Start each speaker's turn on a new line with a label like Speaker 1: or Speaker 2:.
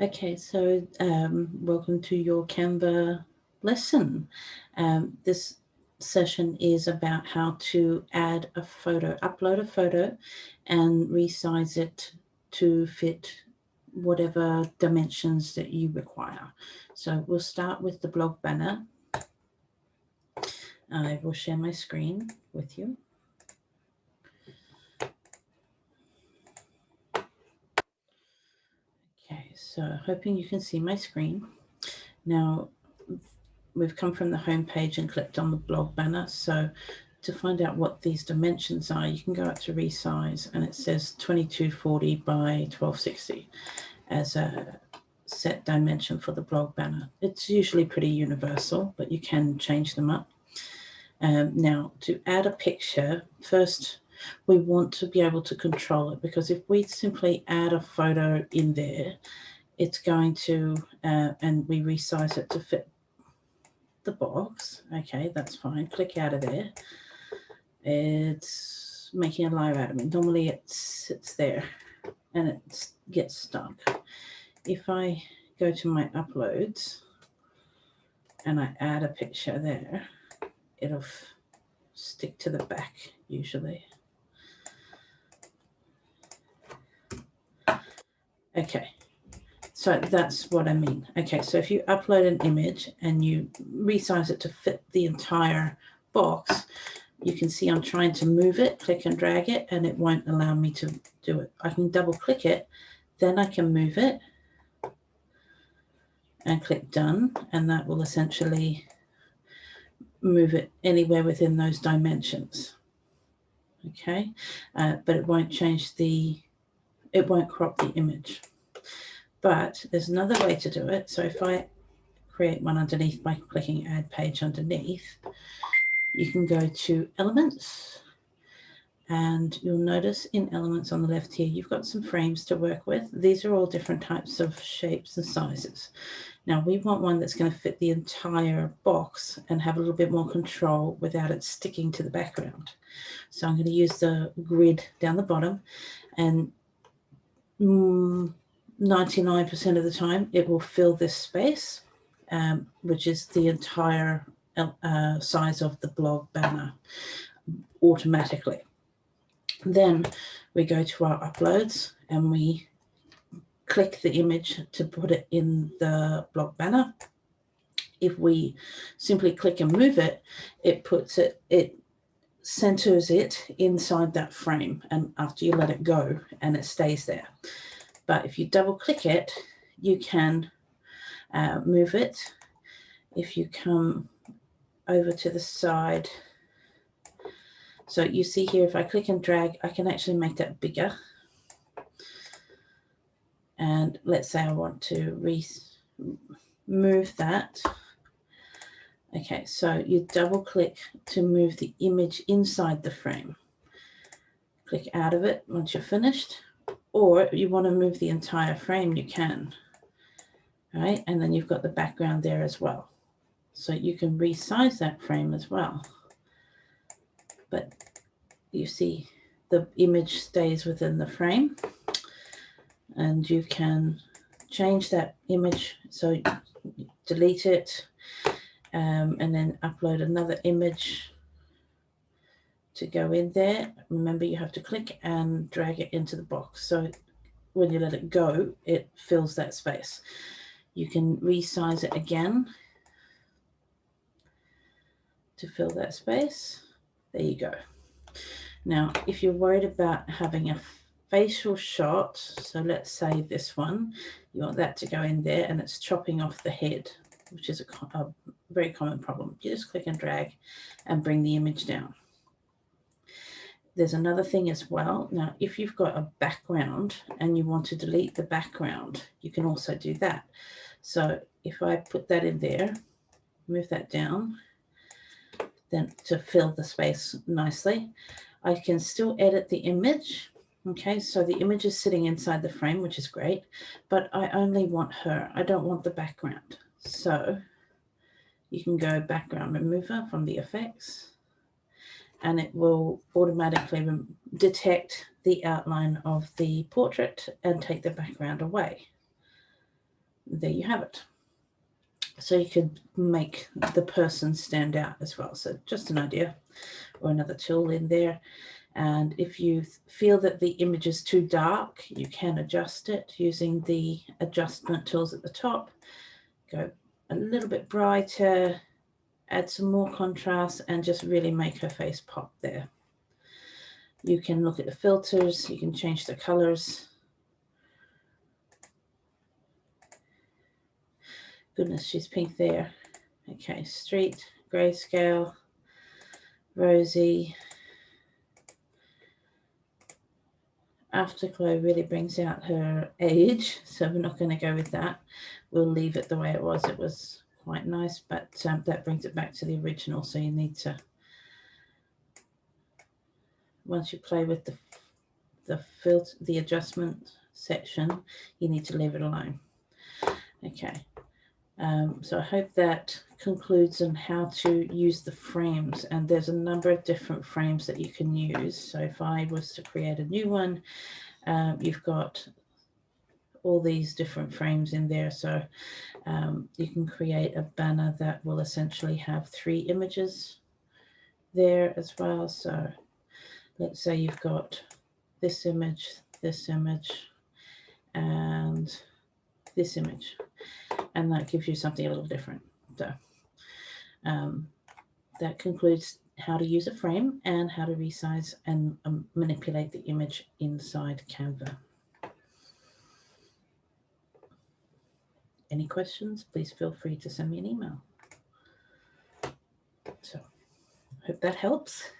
Speaker 1: Okay, so welcome to your Canva lesson. This session is about how to add a photo, upload a photo and resize it to fit whatever dimensions that you require. So we'll start with the blog banner. I will share my screen with you. Okay, so hoping you can see my screen. Now, we've come from the home page and clicked on the blog banner. So to find out what these dimensions are, you can go up to resize and it says 2240 by 1260 as a set dimension for the blog banner. It's usually pretty universal, but you can change them up. Now, to add a picture, first we want to be able to control it, because if we simply add a photo in there, it's going to, and we resize it to fit the box. Okay, that's fine. Click out of there. It's making a lie out of me. Normally it sits there and it gets stuck. If I go to my uploads and I add a picture there, it'll stick to the back usually. Okay, so that's what I mean. Okay, so if you upload an image and you resize it to fit the entire box, you can see I'm trying to move it, click and drag it, and it won't allow me to do it. I can double click it, then I can move it and click done, and that will essentially move it anywhere within those dimensions. Okay, but it won't change it won't crop the image. But there's another way to do it. So if I create one underneath by clicking add page underneath, you can go to elements, and you'll notice in elements on the left here, you've got some frames to work with. These are all different types of shapes and sizes. Now we want one that's going to fit the entire box and have a little bit more control without it sticking to the background. So I'm going to use the grid down the bottom, and 99% of the time it will fill this space, which is the entire size of the blog banner automatically. Then we go to our uploads and we click the image to put it in the blog banner. If we simply click and move it, it centers it inside that frame, and after you let it go, and it stays there. But if you double click it, you can move it. If you come over to the side, so you see here, if I click and drag, I can actually make that bigger. And let's say I want to move that. Okay, so you double click to move the image inside the frame. Click out of it once you're finished, or if you want to move the entire frame, you can. Right, and then you've got the background there as well. So you can resize that frame as well. But you see the image stays within the frame, and you can change that image. So delete it, and then upload another image to go in there. Remember, you have to click and drag it into the box. So when you let it go, it fills that space. You can resize it again to fill that space. There you go. Now, if you're worried about having a facial shot, so let's say this one, you want that to go in there and it's chopping off the head, which is a very common problem. You just click and drag and bring the image down. There's another thing as well. Now, if you've got a background and you want to delete the background, you can also do that. So if I put that in there, move that down, then to fill the space nicely, I can still edit the image. Okay, so the image is sitting inside the frame, which is great, but I only want her. I don't want the background. So you can go background remover from the effects, and it will automatically detect the outline of the portrait and take the background away. there you have it. So you could make the person stand out as well. So just an idea, or another tool in there. And if you feel that the image is too dark, you can adjust it using the adjustment tools at the top. Go a little bit brighter, add some more contrast, and just really make her face pop there. You can look at the filters, you can change the colors. Goodness, she's pink there. Okay, street, grayscale, rosy. Afterglow really brings out her age, so we're not going to go with that. We'll leave it the way it was. It was quite nice, but that brings it back to the original. So you need to, once you play with the filter, the adjustment section, you need to leave it alone. Okay. So I hope that concludes on how to use the frames, and there's a number of different frames that you can use. So if I was to create a new one, you've got all these different frames in there. So you can create a banner that will essentially have 3 images there as well. So let's say you've got this image, and this image, and that gives you something a little different. So that concludes how to use a frame and how to resize and manipulate the image inside Canva. Any questions, please feel free to send me an email. So, hope that helps.